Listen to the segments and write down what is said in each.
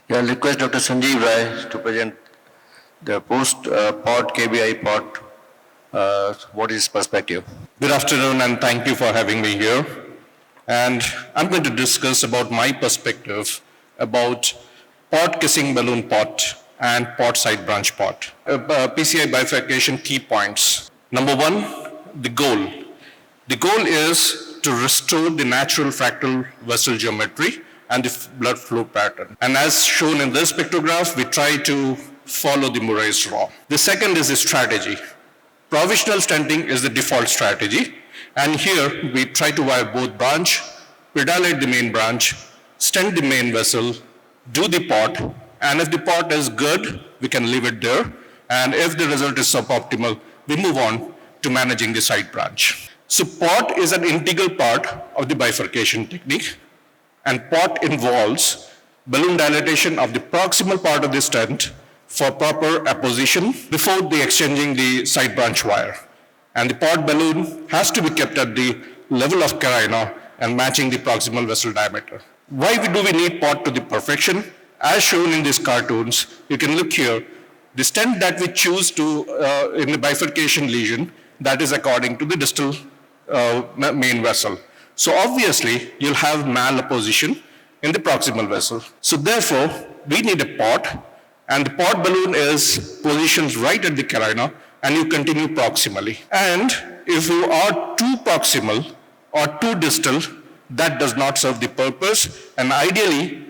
Yeah, I'll request Dr. Sanjeeb to present the post-pod KBI pod. What is his perspective? Good afternoon and thank you for having me here. And I'm going to discuss about my perspective about pod kissing balloon pod and pod side branch pod. PCI bifurcation key points. Number one, the goal. The goal is to restore the natural fractal vessel geometry and the blood flow pattern. And as shown in this pictograph, we try to follow the Murray's law. The second is the strategy. Provisional stenting is the default strategy. And here we try to wire both branch, pedalate the main branch, stent the main vessel, do the pod, and if the pod is good, we can leave it there. And if the result is suboptimal, we move on to managing the side branch. So pod is an integral part of the bifurcation technique, and pod involves balloon dilatation of the proximal part of the stent for proper apposition before the exchanging the side branch wire. And the pod balloon has to be kept at the level of carina and matching the proximal vessel diameter. Why do we need pod to the perfection? As shown in these cartoons, you can look here, the stent that we choose to in the bifurcation lesion, that is according to the distal main vessel. So obviously, you'll have malapposition in the proximal vessel. So therefore, we need a pod, and the pod balloon is positioned right at the carina, and you continue proximally. And if you are too proximal or too distal, that does not serve the purpose. And ideally,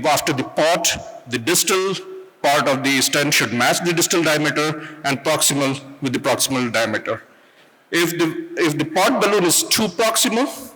after the pod, the distal part of the stent should match the distal diameter and proximal with the proximal diameter. If the pod balloon is too proximal,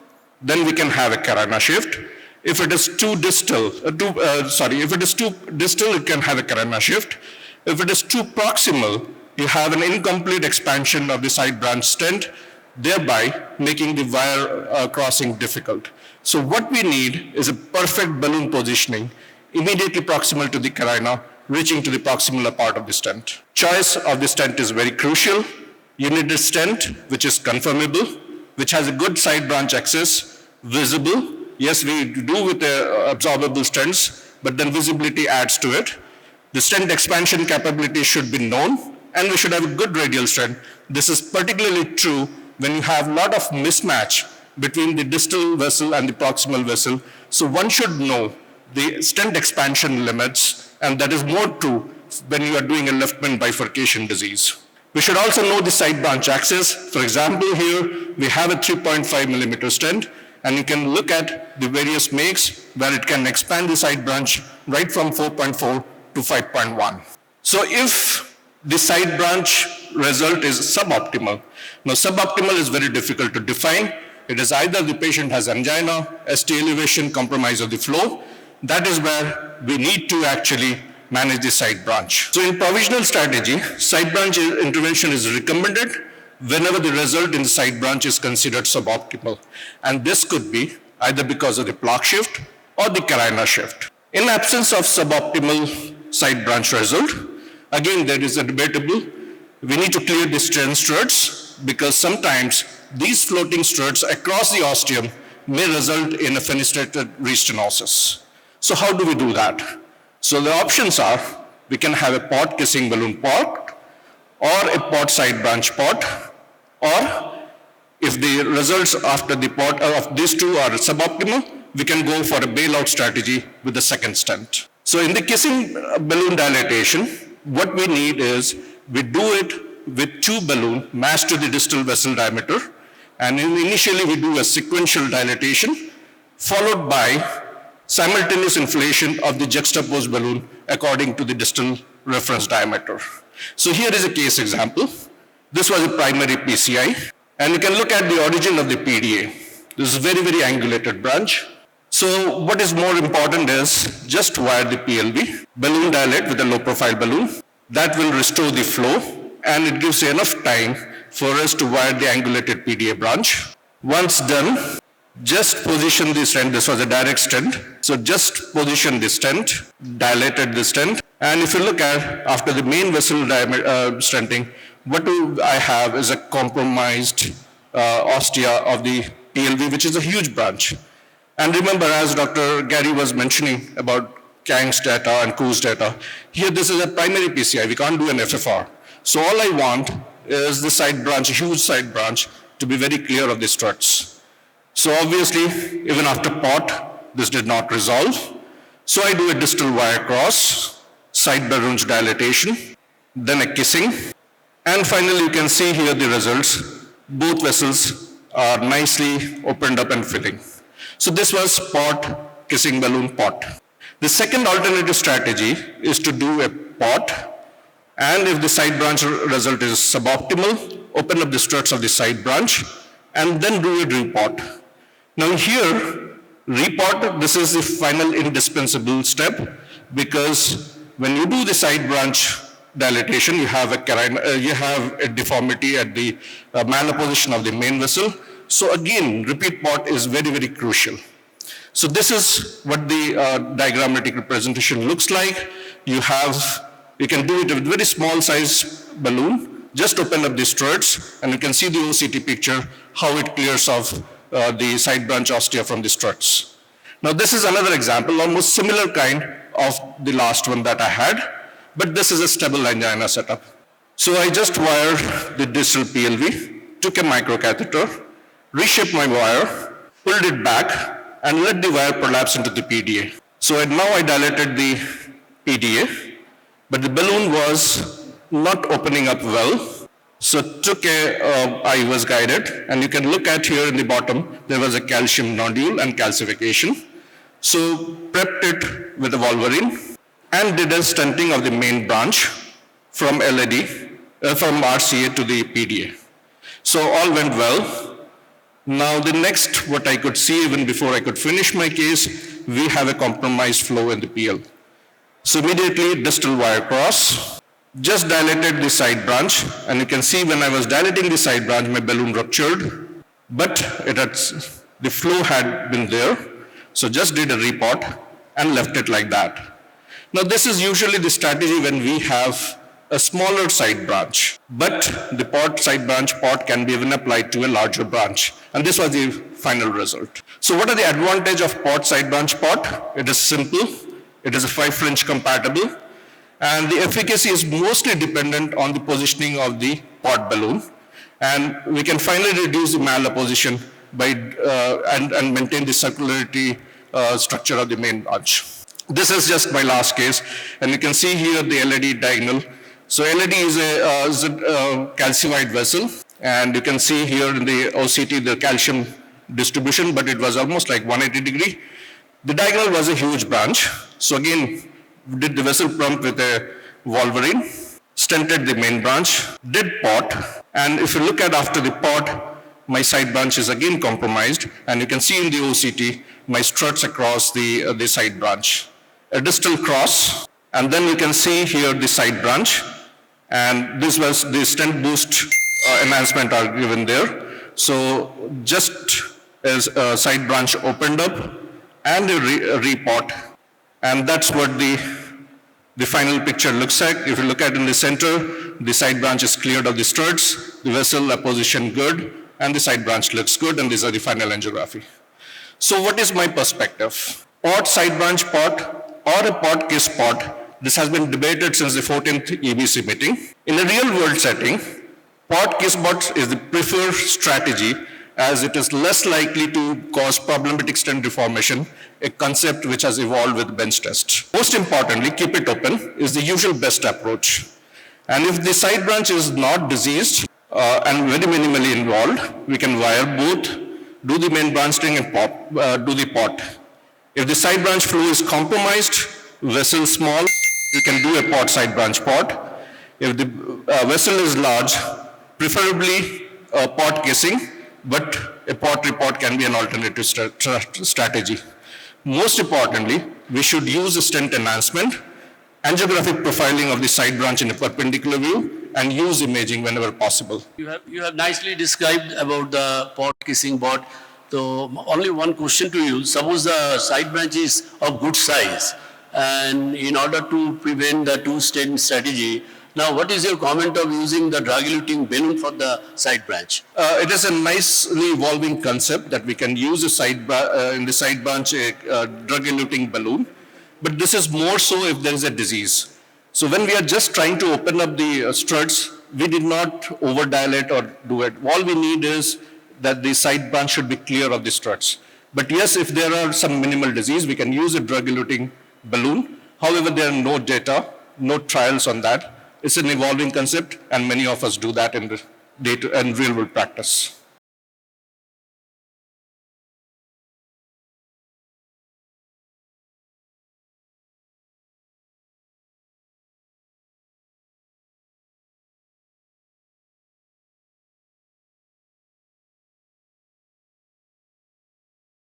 then we can have a carina shift. If it is too distal, if it is too distal, it can have a carina shift. If it is too proximal, you have an incomplete expansion of the side branch stent, thereby making the wire crossing difficult. So what we need is a perfect balloon positioning, immediately proximal to the carina, reaching to the proximal part of the stent. Choice of the stent is very crucial. You need a stent which is conformable, which has a good side branch access, visible. Yes, we do with absorbable stents, but then visibility adds to it. The stent expansion capability should be known, and we should have a good radial stent. This is particularly true when you have a lot of mismatch between the distal vessel and the proximal vessel. So one should know the stent expansion limits, and that is more true when you are doing a left-band bifurcation disease. We should also know the side branch access. For example, here we have a 3.5 millimeter stent, and you can look at the various makes where it can expand the side branch right from 4.4 to 5.1. So if the side branch result is suboptimal, now suboptimal is very difficult to define. It is either the patient has angina, ST elevation, compromise of the flow. That is where we need to actually manage the side branch. So in provisional strategy, side branch intervention is recommended whenever the result in the side branch is considered suboptimal. And this could be either because of the plaque shift or the carina shift. In absence of suboptimal side branch result, again there is a debatable, we need to clear the stent struts because sometimes these floating struts across the ostium may result in a fenestrated restenosis. So how do we do that? So the options are, we can have a pod kissing balloon pod, or a pod side branch pod, or if the results after the pod of these two are suboptimal, we can go for a bailout strategy with the second stent. So in the kissing balloon dilatation, what we need is, we do it with two balloons matched to the distal vessel diameter, and initially we do a sequential dilatation, followed by simultaneous inflation of the juxtaposed balloon according to the distal reference diameter. So here is a case example. This was a primary PCI, and you can look at the origin of the PDA. This is a very, very angulated branch. So what is more important is just wire the PLV, balloon dilate with a low profile balloon. That will restore the flow, and it gives enough time for us to wire the angulated PDA branch. Once done, just position the stent. This was a direct stent. So just position the stent, dilated the stent. And if you look at, after the main vessel stenting, what I have is a compromised ostia of the PLV, which is a huge branch. And remember, as Dr. Gary was mentioning about Kang's data and Ku's data. Here, this is a primary PCI. We can't do an FFR. So all I want is the side branch, a huge side branch, to be very clear of the struts. So obviously, even after pot, this did not resolve. So I do a distal wire cross, side balloons dilatation, then a kissing, and finally you can see here the results. Both vessels are nicely opened up and filling. So this was pot, kissing balloon, pot. The second alternative strategy is to do a pot, and if the side branch result is suboptimal, open up the struts of the side branch, and then do a repot. Now here, repot, this is the final indispensable step, because when you do the side branch dilatation, you have a deformity at the malposition of the main vessel. So again, repeat pot is very, very crucial. So this is what the diagrammatic representation looks like. You can do it with very small size balloon, just open up the struts, and you can see the OCT picture, how it clears off the side branch ostia from the struts. Now this is another example, almost similar kind of the last one that I had, but this is a stable angina setup. So I just wired the distal PLV, took a microcatheter, reshaped my wire, pulled it back, and let the wire prolapse into the PDA. So now I dilated the PDA, but the balloon was not opening up well. So I was guided, and you can look at here in the bottom, there was a calcium nodule and calcification. So prepped it with a Wolverine and did a stenting of the main branch from from RCA to the PDA. So all went well. Now the next, what I could see even before I could finish my case, we have a compromised flow in the PL. So immediately distal wire cross, just dilated the side branch, and you can see when I was dilating the side branch, my balloon ruptured, but the flow had been there. So just did a repot and left it like that. Now this is usually the strategy when we have a smaller side branch, but the side branch pot can be even applied to a larger branch. And this was the final result. So what are the advantage of side branch pot? It is simple. It is a 5 French compatible. And the efficacy is mostly dependent on the positioning of the pot balloon. And we can finally reduce the malposition by, and maintain the circularity structure of the main branch. This is just my last case. And you can see here the LED diagonal. So LED is a calcified vessel, and you can see here in the OCT the calcium distribution, but it was almost like 180 degree. The diagonal was a huge branch. So again, did the vessel pump with a Wolverine, stented the main branch, did pot, and if you look at after the pot, my side branch is again compromised, and you can see in the OCT my struts across the side branch. A distal cross, and then you can see here the side branch, and this was the stent boost enhancement are given there. So just as a side branch opened up and a repot, and that's what the final picture looks like. If you look at in the center, the side branch is cleared of the struts, the vessel position good, and the side branch looks good, and these are the final angiography. So what is my perspective? Pot, side branch pot, or a pot kiss pot, this has been debated since the 14th EBC meeting. In a real world setting, pot kiss pot is the preferred strategy, as it is less likely to cause problematic stent deformation, a concept which has evolved with bench test. Most importantly, keep it open is the usual best approach. And if the side branch is not diseased and very minimally involved, we can wire both, do the main branch string and do the pot. If the side branch flow is compromised, vessel small, you can do a pot side branch pot. If the vessel is large, preferably pot kissing, but a pot repot can be an alternative strategy. Most importantly, we should use a stent enhancement, angiographic profiling of the side branch in a perpendicular view, and use imaging whenever possible. You have nicely described about the pot kissing pot. So only one question to you. Suppose the side branch is of good size, and in order to prevent the two-stent strategy, now what is your comment of using the drug-eluting balloon for the side branch? It is a nicely evolving concept that we can use in the side branch a drug-eluting balloon. but this is more so if there is a disease. So when we are just trying to open up the struts, we did not overdilate or do it. All we need is that the side branch should be clear of the struts. But yes, if there are some minimal disease, we can use a drug-eluting balloon. However, there are no data, no trials on that. It's an evolving concept, and many of us do that in real-world practice.